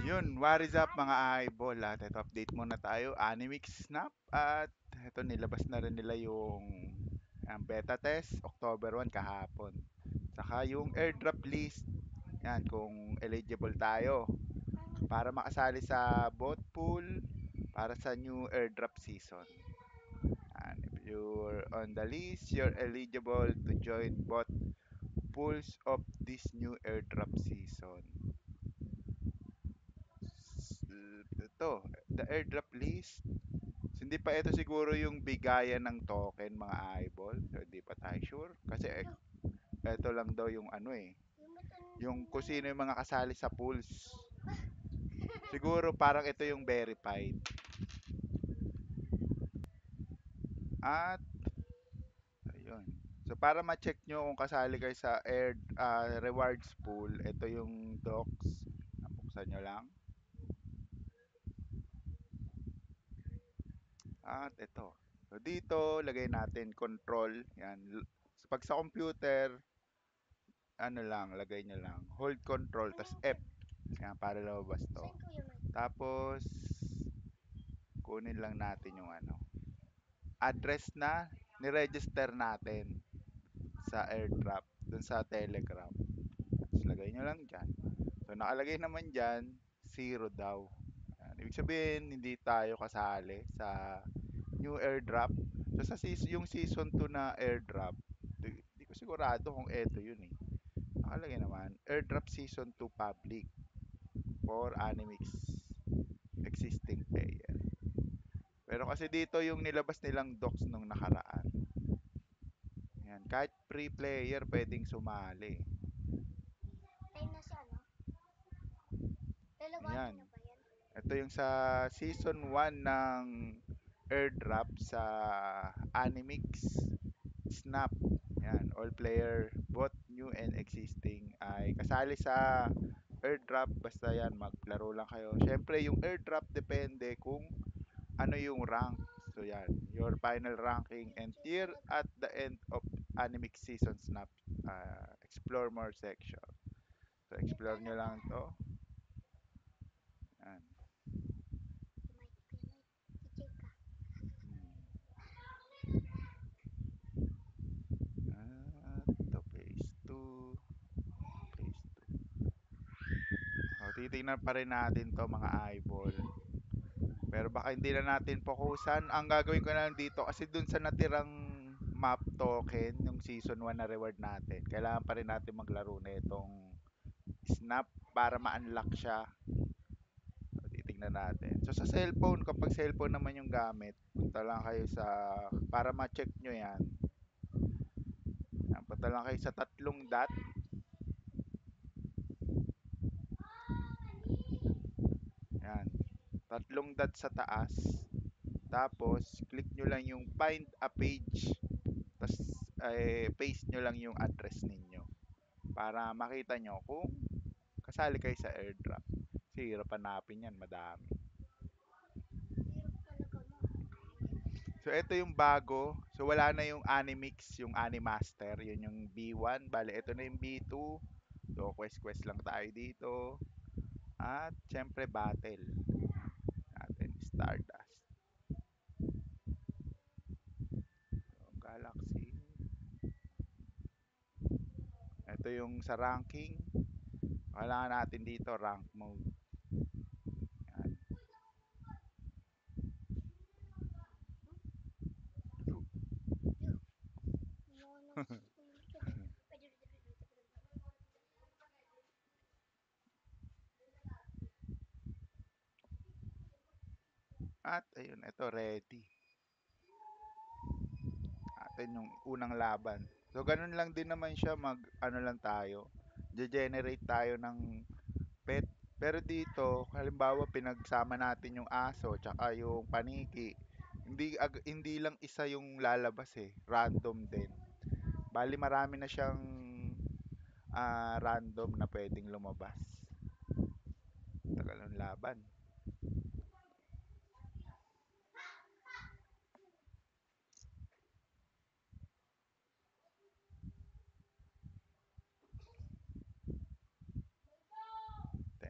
Yun, what is up mga eyeball? At ito update muna tayo. Animix Snap at ito nilabas na rin nila yung beta test October 1 kahapon. Saka yung airdrop list. Yan, kung eligible tayo para makasali sa bot pool para sa new airdrop season. And if you're on the list, you're eligible to join bot pools of this new airdrop season. Ito, the airdrop list. Hindi pa ito siguro yung bigayan ng token mga eyeball. So, hindi pa tayo sure. Kasi ito lang daw yung ano eh. Yung kung sino yung mga kasali sa pools. Siguro parang ito yung verified. At, ayun. So, para ma-check nyo kung kasali kayo sa rewards pool, ito yung docs. Buksan nyo lang. At ito. So, dito, lagay natin control. Yan. So, pag sa computer, ano lang, lagay nyo lang. Hold control, tas F. Yan, para lumabas to. Tapos, kunin lang natin yung ano. Address na ni-register natin sa airdrop, dun sa Telegram. Tapos, lagay nyo lang dyan. So, nakalagay naman dyan, 0 daw. Yan. Ibig sabihin, hindi tayo kasali sa new airdrop. So, yung season 2 na airdrop, di ko sigurado kung eto yun eh. Nakalagay naman, airdrop season 2 public for Animix existing player. Pero kasi dito yung nilabas nilang docs nung nakaraan. Yan, kahit free player pwedeng sumali. Time na siya, no? Lalabati Yan. na ba yan? Ito yung sa season 1 ng airdrop sa Animix Snap. Yan, all player, both new and existing ay kasali sa airdrop. Basta yan, maglaro lang kayo. Siyempre, yung airdrop depende kung ano yung rank. So yan, your final ranking and tier at the end of Animix Season Snap Explore More section. So explore nyo lang to. Yan. I-check ka. Ito, phase 2. Phase 2. So, titignan pa rin natin to mga eyeball. Pero baka hindi na natin fokusan. Ang gagawin ko na lang dito, kasi dun sa natirang map token, yung season 1 na reward natin, kailangan pa rin natin maglaro na itong snap para ma-unlock siya. So, titignan natin. So, sa cellphone, kapag cellphone naman yung gamit, punta lang kayo sa, para ma-check nyo yan, punta lang kayo sa tatlong dot. Yan. Tatlong dot sa taas. Tapos, click nyo lang yung find a page. Tapos, paste nyo lang yung address ninyo. Para makita nyo kung kasali kayo sa airdrop. Kasi hirap hanapin yan, madami. Hirap talaga mo. So, ito yung bago. So, wala na yung Animix, yung Animaster. Yun yung B1. Bale, ito na yung B2. So, quest-quest lang tayo dito. At, syempre, battle. Natin, Stardust. So, Galaxy. Ito yung sa ranking. Kailangan natin dito, rank mode. Yan. At, ayun, ito, ready. Atin yung unang laban. So, ganun lang din naman siya, ano lang tayo. Generate tayo ng pet. Pero dito, halimbawa, pinagsama natin yung aso, tsaka yung paniki. Hindi lang isa yung lalabas eh. Random din. Bali, marami na siyang random na pwedeng lumabas. Tagal ng laban.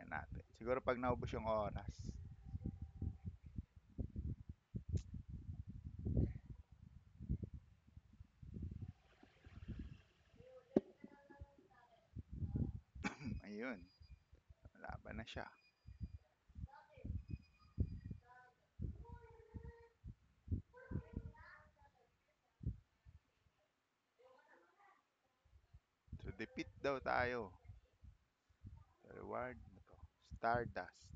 Tingnan natin. Siguro 'pag naubos yung oras. Ayun, laban na siya. So, defeat daw tayo. So, reward na 'to, Stardust.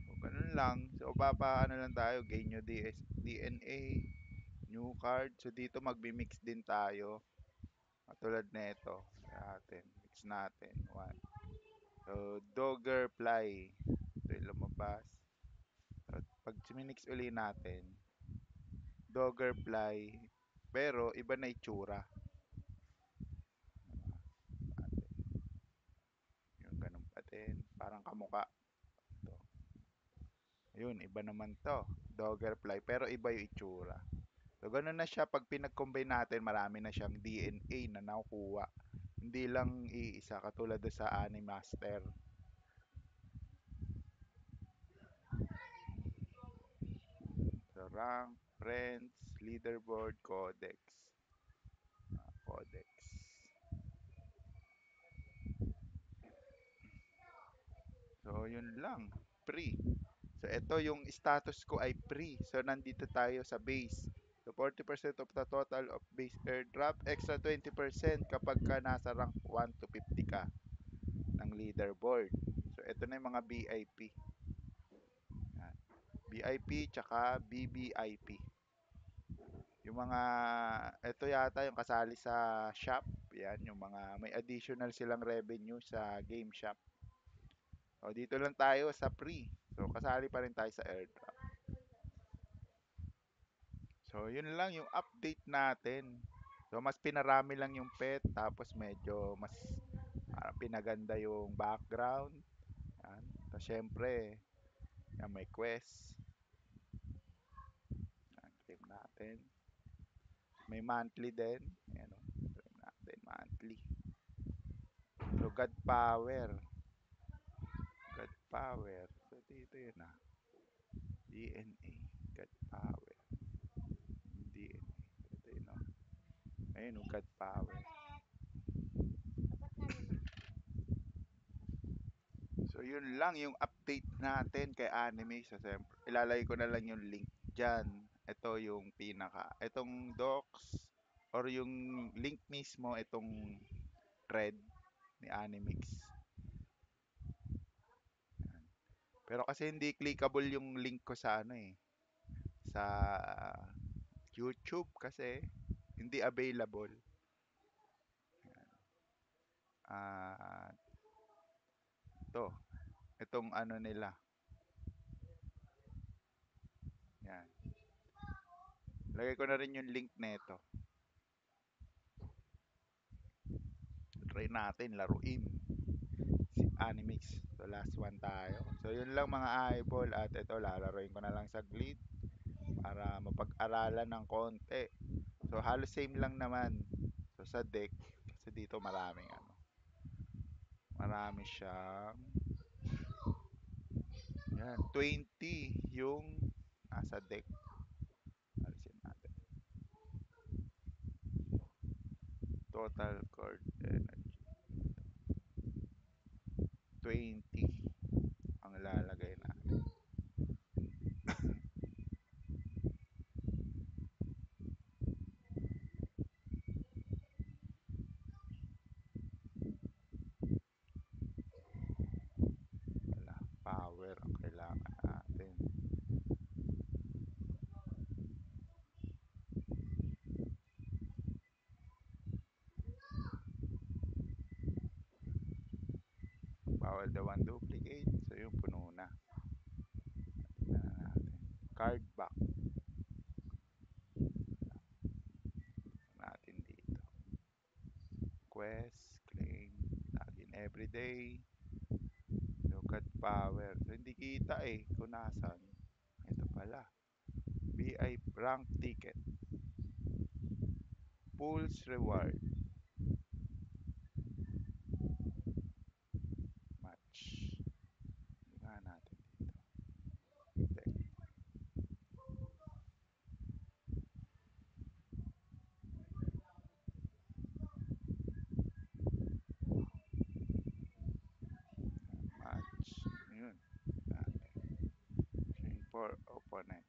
So, ganun lang. So, papaano lang tayo, gain nyo DNA, new card. So, dito magbi-mix din tayo. Katulad nito. Natin, mix natin. One. So, Doggerfly. Ito yung lumabas. So, pag minix uli natin, Doggerfly. Pero, iba na itsura. Natin. Yung ganun pa din. Parang kamuka. Ito. Ayun, iba naman to. Doggerfly. Pero iba yung itsura. So, ganun na siya. Pag pinag-combine natin, marami na siyang DNA na nakukuha. Hindi lang iisa katulad doon sa Animaster. So, rank, friends, leaderboard, codex. Codex. So, yun lang. Free. So, ito yung status ko ay free. So, nandito tayo sa base. So, 40% of the total of base airdrop. Extra 20% kapag ka nasa rank 1 to 50 ka ng leaderboard. So, ito na yung mga VIP. Yan. VIP tsaka BBIP. Yung mga, ito yata yung kasali sa shop. Yan, yung mga may additional silang revenue sa game shop. O, dito lang tayo sa free. So, kasali pa rin tayo sa airdrop. So, yun lang yung update natin. So, mas pinarami lang yung pet. Tapos, medyo mas pinaganda yung background. Yan. Tapos, syempre, yan, may quest. Yan, claim natin. May monthly din. Ayan, o. Claim natin, monthly. So, God Power. God Power. So, dito yun ah. DNA. God Power. DNA. Ito yun oh. Ayun oh, God Power. Dapat na 5. So, yun lang yung update natin kay Anime. So, siyempre, ilalagay ko na lang yung link dyan. Ito yung pinaka. Itong docs or yung link mismo, itong thread ni Animix. Yan. Pero kasi hindi clickable yung link ko sa ano eh. Sa YouTube kasi hindi available. Ah, ito. Itong ano nila. Yan. Lagay ko na rin yung link nito. Try natin laruin si Animix. So last one tayo. So yun lang mga eyeball at ito lalaroin ko na lang saglit para mapag-aralan ng konti. So halos same lang naman. So sa deck kasi dito maraming ano. Marami siyang yan 20 yung nasa deck. Alisin natin. Total card energy 20 ang lalagay natin. Wala. Power ang kailangan natin. Bawal daw ang duplicate. So yung puno na. Tingnan na natin. Card back natin dito. Quest, claim, login everyday. Look at power. So hindi kita eh kung nasan. Ito pala. BI rank ticket. Pulse reward. for opponent.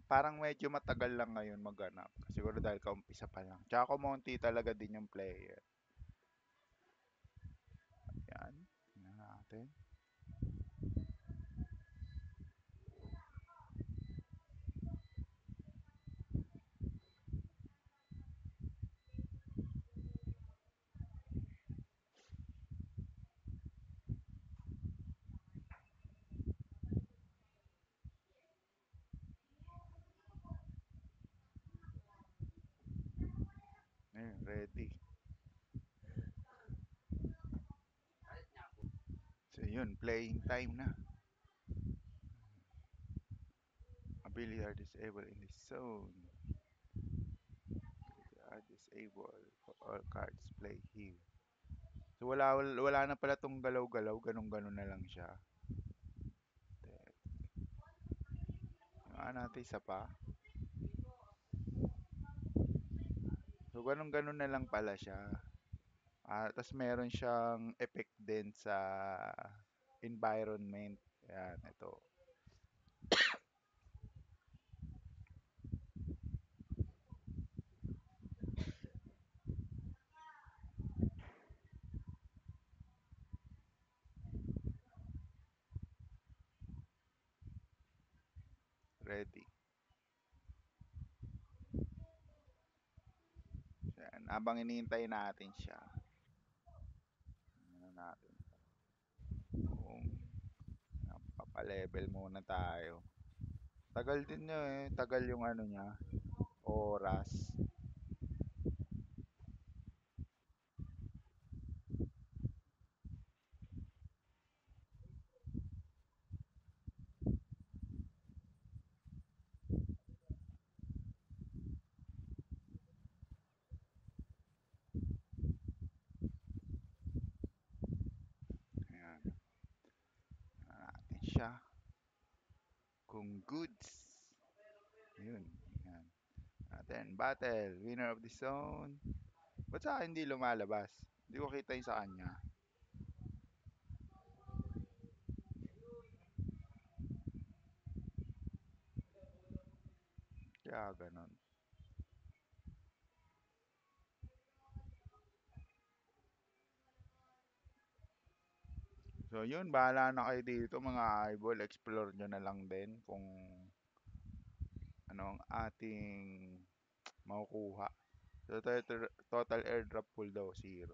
Parang medyo matagal lang ngayon maghanap. Siguro dahil kaumpisa pa lang. Tsaka kumonti talaga din yung player. Yan. Tingnan natin. Ayun, ready. So yun, playing time na. Ability are disabled in this zone. Ability are disabled for all cards play here. So wala na pala tong galaw-galaw, ganun-ganun na lang siya. Then, yung natin isa pa. So ganun-ganun na lang pala siya. Tapos meron siyang effect din sa environment. Yan, ito. Ready. Yan, habang iniintay natin siya. Ano natin. Kung papalevel muna tayo. Tagal din niya eh. Tagal yung ano niya. Oras. Ayan. Ano natin siya. Kung goods. Ayun. Ayan. Natin. Battle. Winner of the zone. Ba't sa akin hindi lumalabas? Hindi ko kita yung sa kanya. Kaya ganon. So yun, bahala na kayo dito mga eyeball. Explore nyo na lang din kung ano ang ating makukuha. So total airdrop pool daw, 0.